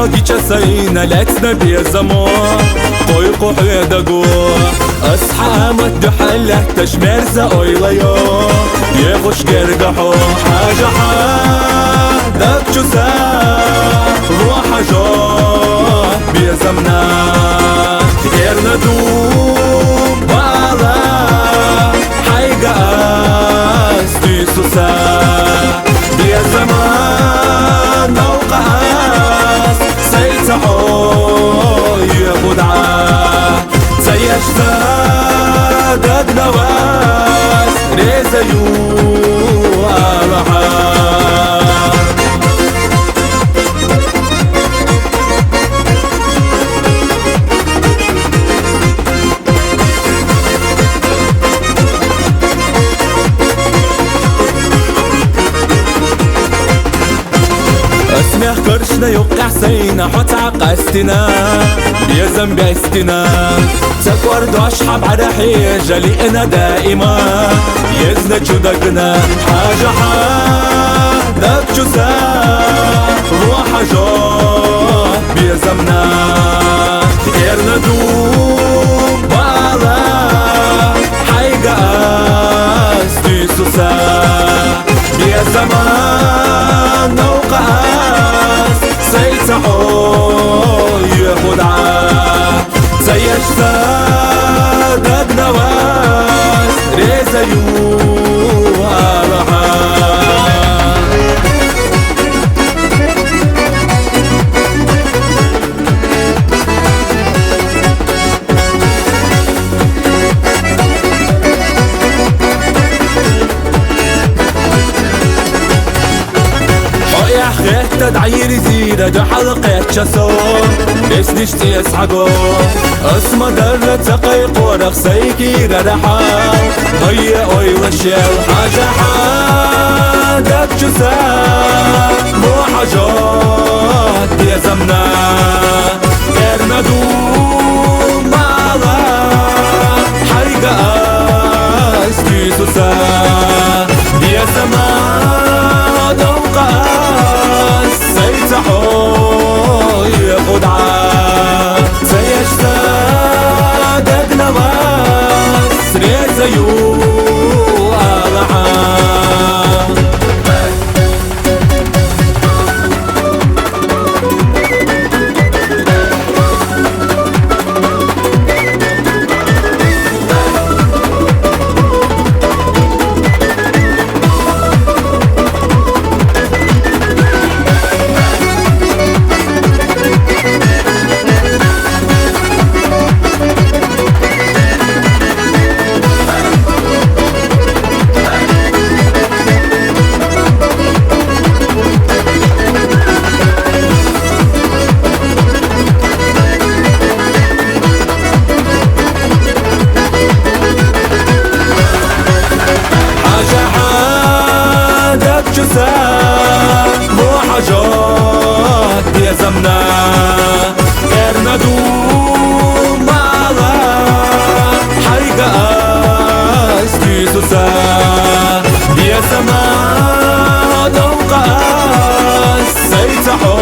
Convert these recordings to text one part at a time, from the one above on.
حقي جسينا لاتنا بيزمان قوي دقو أصحى مدحلة تشمرزة أويليو يغش قرقحو حاجة حادك جسا روح جوه بيزمنا غيرنا دوم بالا حيقا أستي سوسا بيزمان موقع أس سيتحو يخدعا سيشتا دق نواس ريزيو أرحا اسمح كرشنا يوقع سينا حط عقستنا يا ذنب عستنا تكور دوش حب على حيجة لقنا دائما يزنا جودقنا حاجة حادك جزا روح جوه بيزمنا غيرنا دوم بالا حيقا أستي سوسا بيزمان نوقع سيتحو يخدعا سيشتا دق نواس ريزيو أرحا خيت تدعير زيرة دو حلقة شسون ليش نشتي اسحقو اسمه درة تقيق ورق سيكير رحال هيا اوي وشيل حاجة حادك جسا مو حاجات يا زمنا غيرنا دوم مالا حيقا استي سوسا يا زمان اوقات سيتحو يخدعا سيشتا دق نواس ريزيو أرحا مو حاجات بيزمنا غيرنا دوم مالا حيقا أستي سوسا بيزمان أوقع سيتحو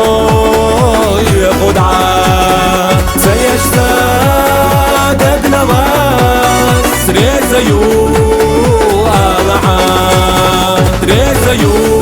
يخدعا سيشتا دق نواس ريزيو أرحا ريزيو